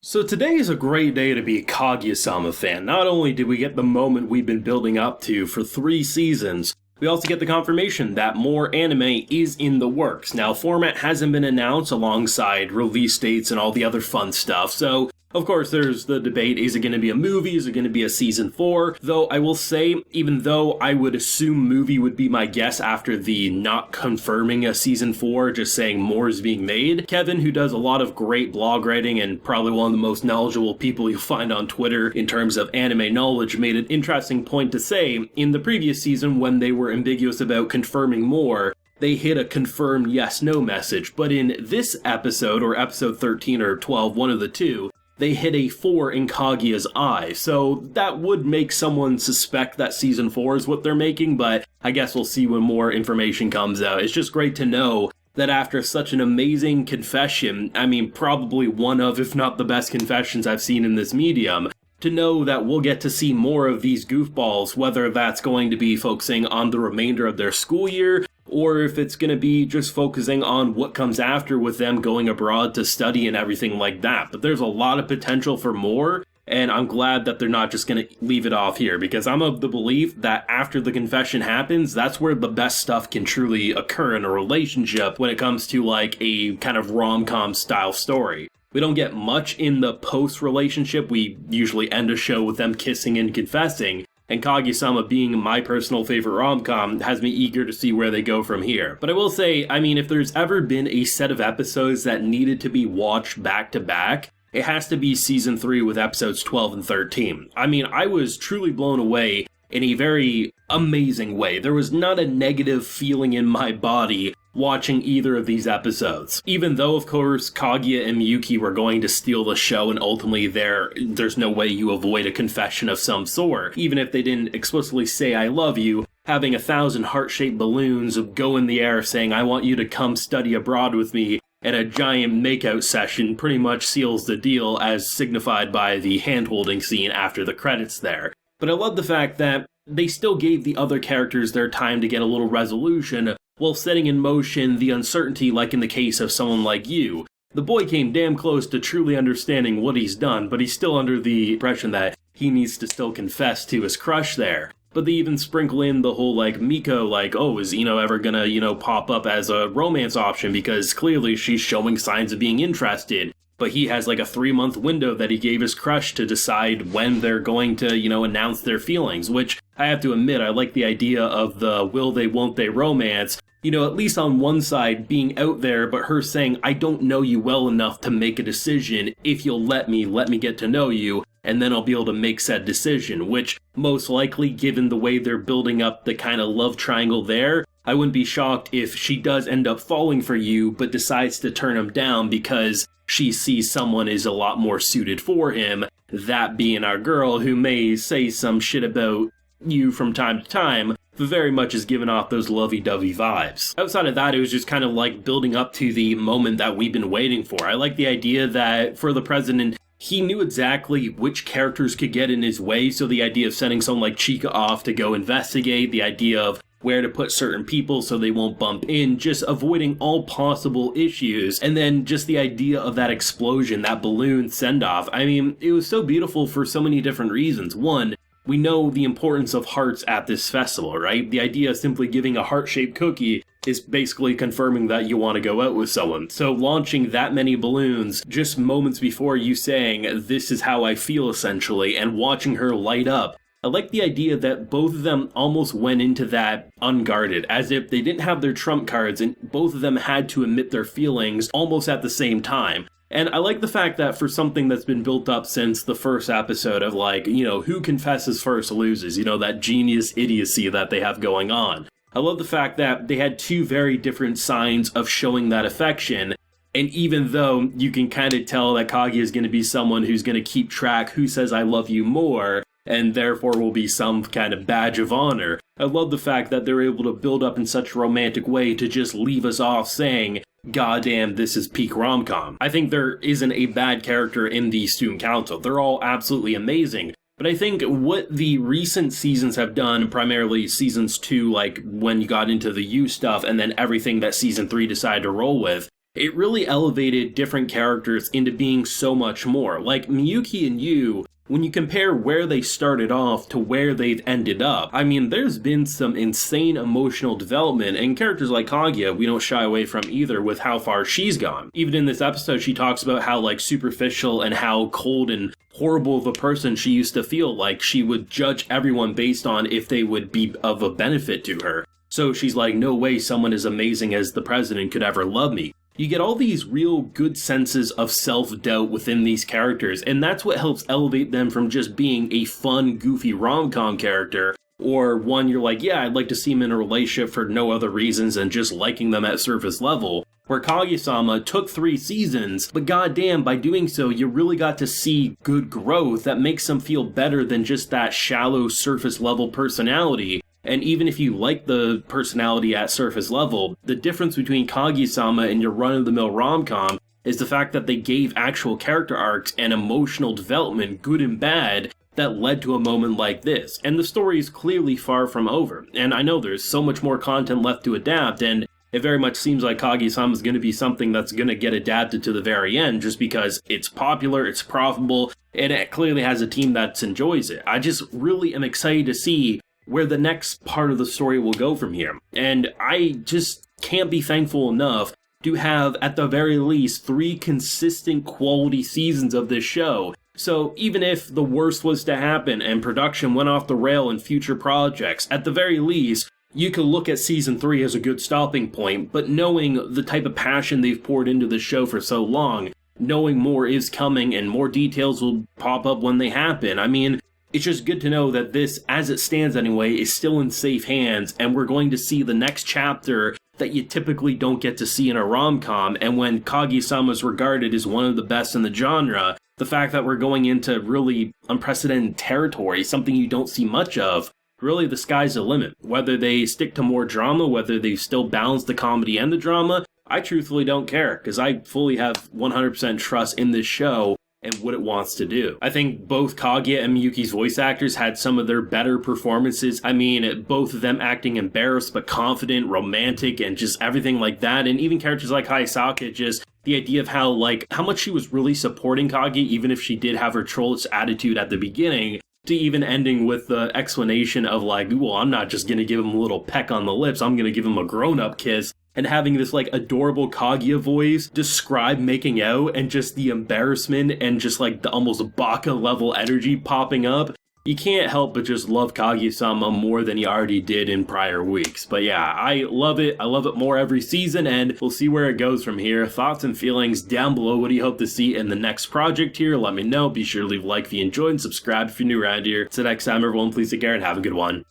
So today is a great day to be a Kaguya-sama fan. Not only did we get the moment we've been building up to for 3 seasons, we also get the confirmation that more anime is in the works. Now, format hasn't been announced alongside release dates and all the other fun stuff, so of course there's the debate, is it going to be a movie, is it going to be a season 4? Though I will say, even though I would assume movie would be my guess after the not confirming a season 4, just saying more is being made, Kevin, who does a lot of great blog writing and probably one of the most knowledgeable people you'll find on Twitter in terms of anime knowledge, made an interesting point to say, in the previous season when they were ambiguous about confirming more, they hit a confirmed yes-no message, but in this episode, or episode 13 or 12, one of the two, they hit a 4 in Kaguya's eye, so that would make someone suspect that season 4 is what they're making, but I guess we'll see when more information comes out. It's just great to know that after such an amazing confession, I mean probably one of, if not the best confessions I've seen in this medium, to know that we'll get to see more of these goofballs, whether that's going to be focusing on the remainder of their school year, or if it's going to be just focusing on what comes after with them going abroad to study and everything like that. But there's a lot of potential for more, and I'm glad that they're not just going to leave it off here, because I'm of the belief that after the confession happens, that's where the best stuff can truly occur in a relationship when it comes to like a kind of rom-com style story. We don't get much in the post-relationship. We usually end a show with them kissing and confessing, and Kaguya-sama being my personal favorite rom-com has me eager to see where they go from here. But I will say, I mean, if there's ever been a set of episodes that needed to be watched back to back, it has to be season 3 with episodes 12 and 13. I mean, I was truly blown away in a very amazing way. There was not a negative feeling in my body watching either of these episodes. Even though, of course, Kaguya and Miyuki were going to steal the show and ultimately there's no way you avoid a confession of some sort. Even if they didn't explicitly say I love you, having 1,000 heart-shaped balloons go in the air saying I want you to come study abroad with me and a giant makeout session pretty much seals the deal, as signified by the hand-holding scene after the credits there. But I love the fact that they still gave the other characters their time to get a little resolution while setting in motion the uncertainty, like in the case of someone like you. The boy came damn close to truly understanding what he's done, but he's still under the impression that he needs to still confess to his crush there. But they even sprinkle in the whole, like, Miko, like, oh, is Ino ever gonna, pop up as a romance option, because clearly she's showing signs of being interested. But he has like a 3-month window that he gave his crush to decide when they're going to, announce their feelings, which I have to admit, I like the idea of the will they, won't they romance, at least on one side being out there, but her saying, I don't know you well enough to make a decision. If you'll let me get to know you, and then I'll be able to make said decision, which most likely, given the way they're building up the kind of love triangle there, I wouldn't be shocked if she does end up falling for you, but decides to turn him down because she sees someone is a lot more suited for him, that being our girl who may say some shit about you from time to time, but very much is giving off those lovey-dovey vibes. Outside of that, it was just kind of like building up to the moment that we've been waiting for. I like the idea that for the president, he knew exactly which characters could get in his way, so the idea of sending someone like Chika off to go investigate, the idea of where to put certain people so they won't bump in, just avoiding all possible issues, and then just the idea of that explosion, that balloon send-off. I mean, it was so beautiful for so many different reasons. One, we know the importance of hearts at this festival, right? The idea of simply giving a heart-shaped cookie is basically confirming that you want to go out with someone. So launching that many balloons just moments before you saying, this is how I feel essentially, and watching her light up, I like the idea that both of them almost went into that unguarded, as if they didn't have their trump cards and both of them had to admit their feelings almost at the same time. And I like the fact that for something that's been built up since the first episode of like, who confesses first loses, that genius idiocy that they have going on. I love the fact that they had 2 very different signs of showing that affection. And even though you can kind of tell that Kaguya is going to be someone who's going to keep track who says I love you more, and therefore will be some kind of badge of honor, I love the fact that they're able to build up in such a romantic way to just leave us off saying, goddamn, this is peak rom-com. I think there isn't a bad character in the student council. They're all absolutely amazing. But I think what the recent seasons have done, primarily seasons 2, like when you got into the U stuff, and then everything that season 3 decided to roll with, it really elevated different characters into being so much more. Like Miyuki and Yu, when you compare where they started off to where they've ended up, I mean, there's been some insane emotional development, and characters like Kaguya, we don't shy away from either with how far she's gone. Even in this episode, she talks about how, like, superficial and how cold and horrible of a person she used to feel. Like, she would judge everyone based on if they would be of a benefit to her. So she's like, no way someone as amazing as the president could ever love me. You get all these real good senses of self-doubt within these characters, and that's what helps elevate them from just being a fun, goofy rom-com character, or one you're like, yeah, I'd like to see them in a relationship for no other reasons than just liking them at surface level, where Kaguya-sama took 3 seasons, but goddamn, by doing so, you really got to see good growth that makes them feel better than just that shallow, surface-level personality. And even if you like the personality at surface level, the difference between Kaguya-sama and your run-of-the-mill rom-com is the fact that they gave actual character arcs and emotional development, good and bad, that led to a moment like this. And the story is clearly far from over. And I know there's so much more content left to adapt, and it very much seems like Kaguya-sama is going to be something that's going to get adapted to the very end just because it's popular, it's profitable, and it clearly has a team that enjoys it. I just really am excited to see where the next part of the story will go from here. And I just can't be thankful enough to have, at the very least, 3 consistent quality seasons of this show. So even if the worst was to happen and production went off the rail in future projects, at the very least, you could look at season 3 as a good stopping point, but knowing the type of passion they've poured into the show for so long, knowing more is coming and more details will pop up when they happen, I mean, it's just good to know that this, as it stands anyway, is still in safe hands, and we're going to see the next chapter that you typically don't get to see in a rom-com, and when Kaguya-sama is regarded as one of the best in the genre, the fact that we're going into really unprecedented territory, something you don't see much of, really the sky's the limit. Whether they stick to more drama, whether they still balance the comedy and the drama, I truthfully don't care, because I fully have 100% trust in this show and what it wants to do. I think both Kaguya and Miyuki's voice actors had some of their better performances. I mean, both of them acting embarrassed but confident, romantic, and just everything like that. And even characters like Hayasaka, just the idea of how much she was really supporting Kaguya, even if she did have her trollish attitude at the beginning, to even ending with the explanation of like, well, I'm not just gonna give him a little peck on the lips, I'm gonna give him a grown-up kiss. And having this like adorable Kaguya voice describe making out and just the embarrassment and just like the almost Baka level energy popping up, you can't help but just love Kaguya-sama more than you already did in prior weeks. But yeah, I love it. I love it more every season, and we'll see where it goes from here. Thoughts and feelings down below. What do you hope to see in the next project here? Let me know. Be sure to leave a like if you enjoyed and subscribe if you're new around here. Till next time, everyone, please take care and have a good one.